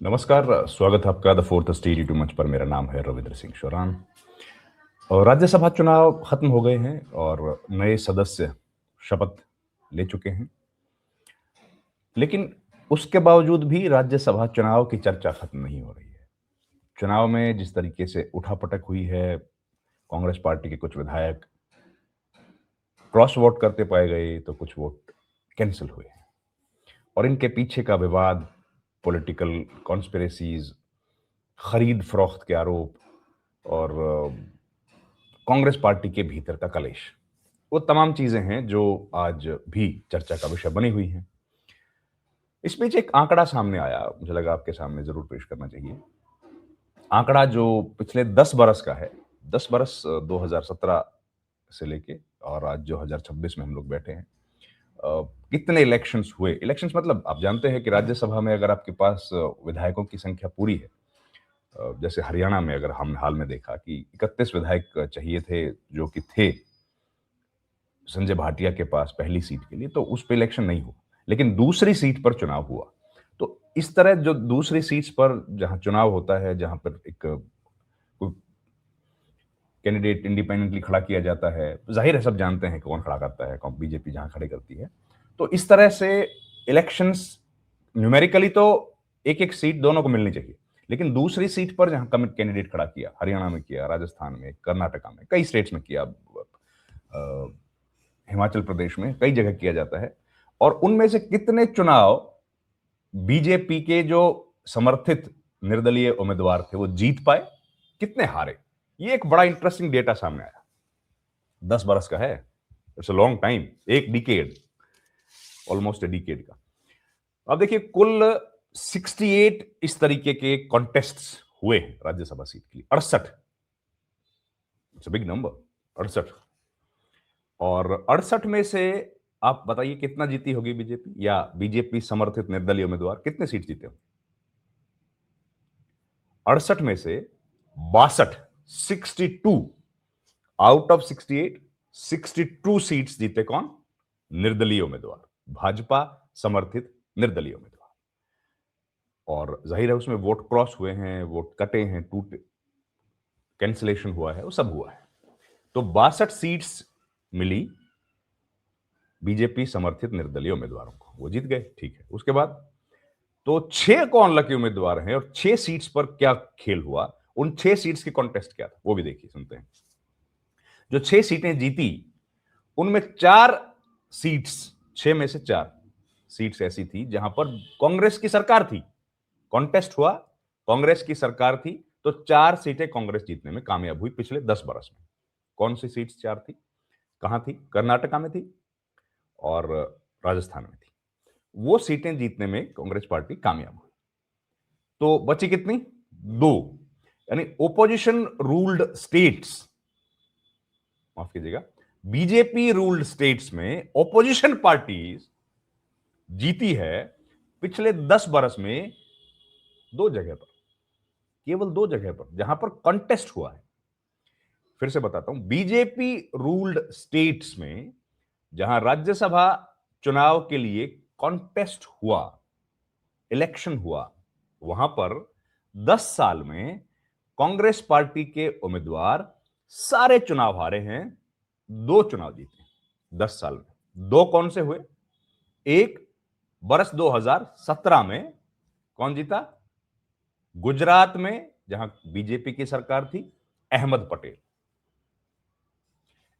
नमस्कार, स्वागत है आपका द फोर्थ स्टेज यूट्यूब मंच पर। मेरा नाम है रविंद्र सिंह शोरान। और राज्यसभा चुनाव खत्म हो गए हैं और नए सदस्य शपथ ले चुके हैं। लेकिन उसके बावजूद भी राज्यसभा चुनाव की चर्चा खत्म नहीं हो रही है। चुनाव में जिस तरीके से उठापटक हुई है, कांग्रेस पार्टी के कुछ विधायक क्रॉस वोट करते पाए गए तो कुछ वोट कैंसिल हुए हैं। और इनके पीछे का विवाद, पॉलिटिकल कॉन्स्पिरेसीज, खरीद फरोख्त के आरोप और कांग्रेस पार्टी के भीतर का कलेश, वो तमाम चीजें हैं जो आज भी चर्चा का विषय बनी हुई हैं। इस बीच एक आंकड़ा सामने आया, मुझे लगा आपके सामने जरूर पेश करना चाहिए। आंकड़ा जो पिछले 10 बरस का है, 10 बरस 2017 से लेके और आज 2026 में हम लोग बैठे हैं। कितने इलेक्शंस हुए? इलेक्शंस मतलब आप जानते हैं कि राज्यसभा में अगर आपके पास विधायकों की संख्या पूरी है, जैसे हरियाणा में अगर हमने हाल में देखा कि 31 विधायक चाहिए थे, जो कि थे संजय भाटिया के पास पहली सीट के लिए, तो उस पे इलेक्शन नहीं हुआ। लेकिन दूसरी सीट पर चुनाव हुआ। तो इस तरह जो दूसरी सीट्स पर जहां चुनाव होता है, जहां पर एक कैंडिडेट इंडिपेंडेंटली खड़ा किया जाता है, जाहिर है सब जानते हैं कौन खड़ा करता है, कौन बीजेपी जहां खड़े करती है। तो इस तरह से इलेक्शंस न्यूमेरिकली तो एक एक सीट दोनों को मिलनी चाहिए। लेकिन दूसरी सीट पर जहां कैंडिडेट खड़ा किया, हरियाणा में किया, राजस्थान में, कर्नाटका में, कई स्टेट्स में किया, हिमाचल प्रदेश में कई जगह किया जाता है। और उनमें से कितने चुनाव बीजेपी के जो समर्थित निर्दलीय उम्मीदवार थे वो जीत पाए, कितने हारे? ये एक बड़ा इंटरेस्टिंग डेटा सामने आया। 10 बरस का है, इट्स अ लॉन्ग टाइम, एक डिकेड, ऑलमोस्ट ए डिकेड का। अब देखिए, कुल 68 इस तरीके के कॉन्टेस्ट्स हुए हैं राज्यसभा सीट के लिए। 68, इट्स अ बिग नंबर, 68। और 68 में से आप बताइए कितना जीती होगी बीजेपी, या बीजेपी समर्थित निर्दलीय उम्मीदवार कितने सीट जीते होंगे? 68 में से 62, 62 आउट ऑफ 68, 62 सीट्स जीते कौन? निर्दलीय उम्मीदवार, भाजपा समर्थित निर्दलीय उम्मीदवार। और जाहिर है उसमें वोट क्रॉस हुए हैं, वोट कटे हैं, टूटे, कैंसिलेशन हुआ है, वो सब हुआ है। तो 62 सीट्स मिली बीजेपी समर्थित निर्दलीय उम्मीदवारों को, वो जीत गए, ठीक है। उसके बाद तो 6 कौन लकी उम्मीदवार हैं और 6 सीट्स पर क्या खेल हुआ, उन 6 सीट्स की कॉन्टेस्ट क्या था, वो भी देखिए, सुनते हैं। जो 6 सीटें जीती, उनमें 4 सीट्स, 6 में से 4 सीट्स ऐसी थी जहां पर कांग्रेस की सरकार थी। कॉन्टेस्ट हुआ, कांग्रेस की सरकार थी, तो 4 सीटें कांग्रेस जीतने में कामयाब हुई पिछले 10 बरस में। कौन सी सीट्स 4 थी, कहां थी? कर्नाटका में थी और राजस्थान में थी। वो सीटें जीतने में कांग्रेस पार्टी कामयाब हुई। तो बची कितनी? 2। यानी ओपोजिशन रूल्ड स्टेट्स, माफ कीजिएगा, बीजेपी रूल्ड स्टेट्स में ओपोजिशन पार्टीज जीती है पिछले 10 बरस में 2 जगह पर, केवल 2 जगह पर जहां पर कंटेस्ट हुआ है। फिर से बताता हूं, बीजेपी रूल्ड स्टेट्स में जहां राज्यसभा चुनाव के लिए कॉन्टेस्ट हुआ, इलेक्शन हुआ, वहां पर 10 साल में कांग्रेस पार्टी के उम्मीदवार सारे चुनाव हारे हैं, 2 चुनाव जीते 10 साल में। 2 कौन से हुए? एक बरस 2017 में कौन जीता? गुजरात में जहां बीजेपी की सरकार थी, अहमद पटेल।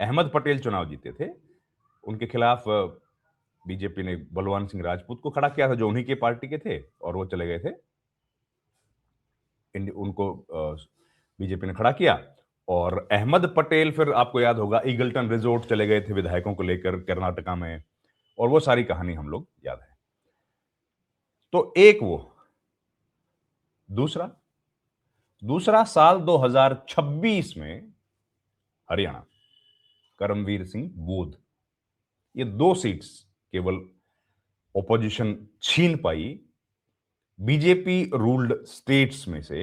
अहमद पटेल चुनाव जीते थे, उनके खिलाफ बीजेपी ने बलवान सिंह राजपूत को खड़ा किया था, जो उन्हीं के पार्टी के थे, और वो चले गए थे, उनको बीजेपी ने खड़ा किया। और अहमद पटेल फिर आपको याद होगा ईगल्टन रिजोर्ट चले गए थे विधायकों को लेकर कर्नाटका में, और वो सारी कहानी हम लोग याद है। तो एक वो, दूसरा दूसरा साल 2026 में हरियाणा, करमवीर सिंह बोध, ये 2 सीट्स केवल ओपोजिशन छीन पाई बीजेपी रूल्ड स्टेट्स में से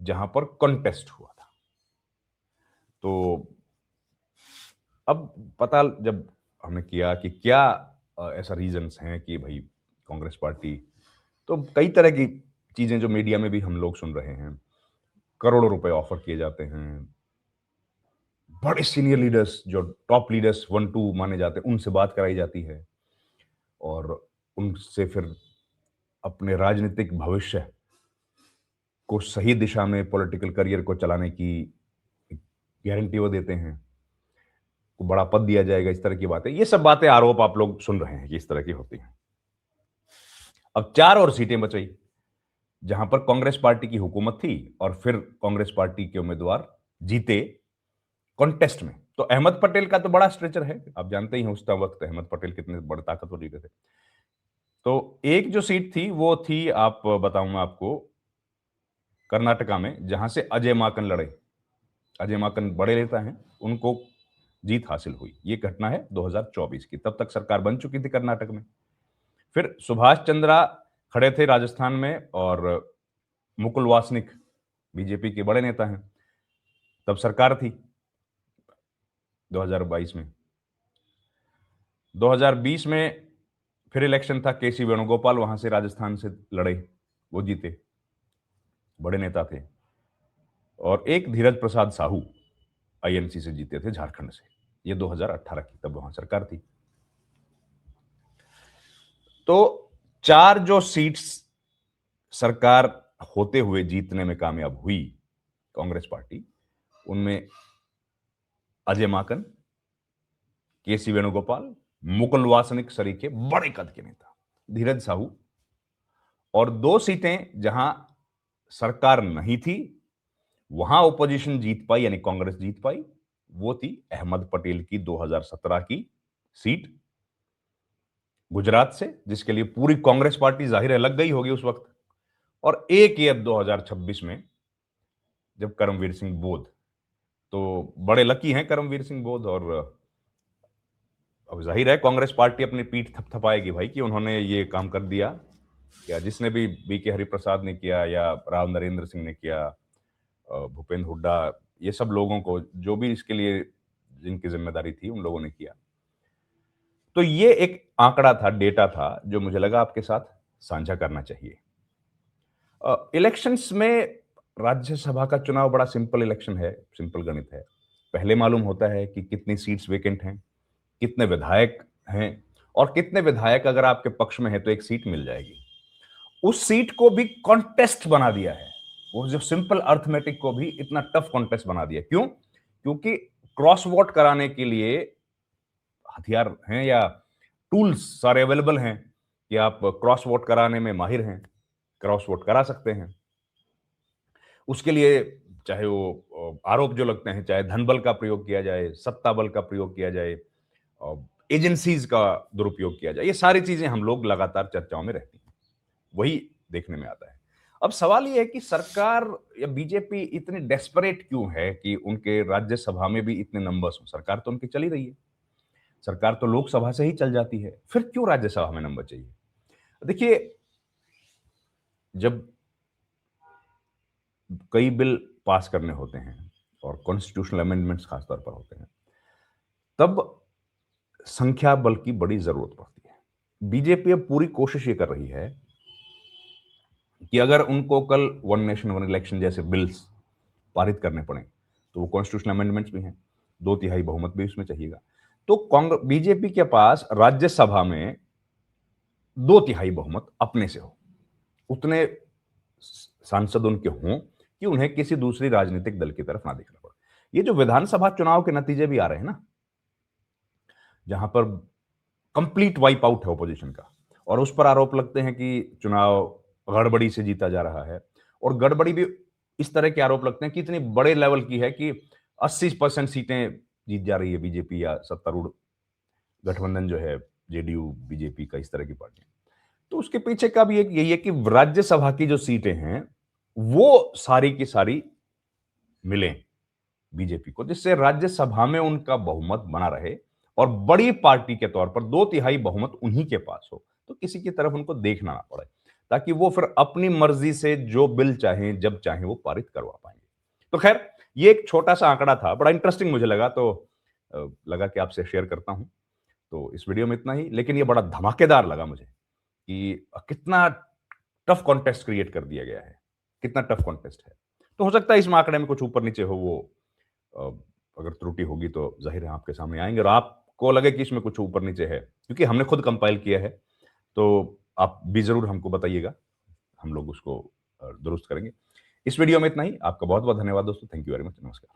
जहां पर कंटेस्ट हुआ था। तो अब पता जब हमने किया कि क्या ऐसा रीजंस हैं कि भाई कांग्रेस पार्टी, तो कई तरह की चीजें जो मीडिया में भी हम लोग सुन रहे हैं, करोड़ों रुपए ऑफर किए जाते हैं, बड़े सीनियर लीडर्स जो टॉप लीडर्स 1-2 माने जाते हैं उनसे बात कराई जाती है और उनसे फिर अपने राजनीतिक भविष्य को सही दिशा में पॉलिटिकल करियर को चलाने की गारंटी वो देते हैं, को बड़ा पद दिया जाएगा, इस तरह की बातें, ये सब बातें आरोप आप लोग सुन रहे हैं कि इस तरह की होती हैं। अब 4 और सीटें बच गई जहां पर कांग्रेस पार्टी की हुकूमत थी और फिर कांग्रेस पार्टी के उम्मीदवार जीते कॉन्टेस्ट में। तो अहमद पटेल का तो बड़ा स्ट्रेचर है, आप जानते ही हैं उस वक्त अहमद पटेल कितने बड़े ताकतवर लीडर थे। तो एक जो सीट थी वो थी, आप बताऊंगा आपको, कर्नाटका में, जहां से अजय माकन लड़े। अजय माकन बड़े नेता हैं, उनको जीत हासिल हुई। ये घटना है 2024 की, तब तक सरकार बन चुकी थी कर्नाटक में। फिर सुभाष चंद्रा खड़े थे राजस्थान में और मुकुल वासनिक बीजेपी के बड़े नेता हैं, तब सरकार थी 2022 में। 2020 में फिर इलेक्शन था, केसी वेणुगोपाल वहां से राजस्थान से लड़े, वो जीते, बड़े नेता थे। और एक धीरज प्रसाद साहू आईएनसी से जीते थे झारखंड से, ये 2018 की, तब वहां सरकार थी। तो 4 जो सीट्स सरकार होते हुए जीतने में कामयाब हुई कांग्रेस पार्टी, उनमें अजय माकन, केसी वेणुगोपाल, मुकुल वासनिक सरीखे बड़े कद के नेता, धीरज साहू, और 2 सीटें जहां सरकार नहीं थी वहां ओपोजिशन जीत पाई, यानी कांग्रेस जीत पाई। वो थी अहमद पटेल की 2017 की सीट गुजरात से, जिसके लिए पूरी कांग्रेस पार्टी जाहिर है लग गई होगी उस वक्त। और एक ये 2026 में जब करमवीर सिंह बोध, तो बड़े लकी हैं करमवीर सिंह बोध, और अब जाहिर है कांग्रेस पार्टी अपनी पीठ थपथपाएगी भाई कि उन्होंने ये काम कर दिया, या जिसने भी बीके हरिप्रसाद ने किया या राव नरेंद्र सिंह ने किया, भूपेंद्र हुड्डा, ये सब लोगों को जो भी इसके लिए जिनकी जिम्मेदारी थी उन लोगों ने किया। तो ये एक आंकड़ा था, डेटा था, जो मुझे लगा आपके साथ साझा करना चाहिए। इलेक्शंस में राज्यसभा का चुनाव बड़ा सिंपल इलेक्शन है, सिंपल गणित है। पहले मालूम होता है कि कितनी सीट्स वेकेंट हैं, कितने विधायक हैं, और कितने विधायक अगर आपके पक्ष में है तो एक सीट मिल जाएगी। उस सीट को भी कॉन्टेस्ट बना दिया है, वो जो सिंपल अर्थमेटिक को भी इतना टफ कॉन्टेस्ट बना दिया। क्यों? क्योंकि क्रॉस वोट कराने के लिए हथियार हैं या टूल्स सारे अवेलेबल हैं कि आप क्रॉस वोट कराने में माहिर हैं, क्रॉस वोट करा सकते हैं। उसके लिए चाहे वो आरोप जो लगते हैं, चाहे धन बल का प्रयोग किया जाए, सत्ता बल का प्रयोग किया जाए, एजेंसीज का दुरुपयोग किया जाए, ये सारी चीजें हम लोग लगातार चर्चाओं में रहती हैं, वही देखने में आता है। अब सवाल यह है कि सरकार या बीजेपी इतनी डेस्परेट क्यों है कि उनके राज्यसभा में भी इतने नंबर्स हों? सरकार तो उनकी चल ही रही है, सरकार तो लोकसभा से ही चल जाती है, फिर क्यों राज्यसभा में नंबर चाहिए? देखिए, जब कई बिल पास करने होते हैं और कॉन्स्टिट्यूशनल अमेंडमेंट्स खासतौर पर होते हैं, तब संख्या बल की बड़ी जरूरत पड़ती है। बीजेपी अब पूरी कोशिश ये कर रही है कि अगर उनको कल वन नेशन वन इलेक्शन जैसे बिल्स पारित करने पड़े, तो वो कॉन्स्टिट्यूशनल अमेंडमेंट्स भी हैं, 2/3 बहुमत भी उसमें चाहिएगा। तो कांग्रेस बीजेपी के पास राज्यसभा में 2/3 बहुमत अपने से हो, उतने सांसद उनके हों कि उन्हें किसी दूसरी राजनीतिक दल की तरफ ना देखना पड़े। ये जो विधानसभा चुनाव के नतीजे भी आ रहे हैं ना, जहां पर कंप्लीट वाइप आउट है ओपोजिशन का, और उस पर आरोप लगते हैं कि चुनाव गड़बड़ी से जीता जा रहा है, और गड़बड़ी भी इस तरह के आरोप लगते हैं कि इतनी बड़े लेवल की है कि 80% सीटें जीत जा रही है बीजेपी या सत्तारूढ़ गठबंधन जो है, जेडीयू बीजेपी का, इस तरह की पार्टियां। तो उसके पीछे का भी एक यही है कि राज्यसभा की जो सीटें हैं वो सारी की सारी मिलें बीजेपी को, जिससे राज्यसभा में उनका बहुमत बना रहे और बड़ी पार्टी के तौर पर 2/3 बहुमत उन्हीं के पास हो, तो किसी की तरफ उनको देखना ना पड़े, ताकि वो फिर अपनी मर्जी से जो बिल चाहें जब चाहें वो पारित करवा पाएंगे। तो खैर, ये एक छोटा सा आंकड़ा था, बड़ा इंटरेस्टिंग मुझे लगा, तो लगा कि आपसे शेयर करता हूं। तो इस वीडियो में इतना ही, लेकिन ये बड़ा धमाकेदार लगा मुझे कि कितना टफ कॉन्टेस्ट क्रिएट कर दिया गया है। कितना टफ कॉन्टेस्ट है, तो हो सकता है इसमें आंकड़े में कुछ ऊपर नीचे हो, वो अगर त्रुटि होगी तो जाहिर है आपके सामने आएंगे, और आपको लगे कि इसमें कुछ ऊपर नीचे है, क्योंकि हमने खुद कंपाइल किया है, तो आप भी जरूर हमको बताइएगा, हम लोग उसको दुरुस्त करेंगे। इस वीडियो में इतना ही। आपका बहुत बहुत धन्यवाद दोस्तों। Thank you very much. नमस्कार।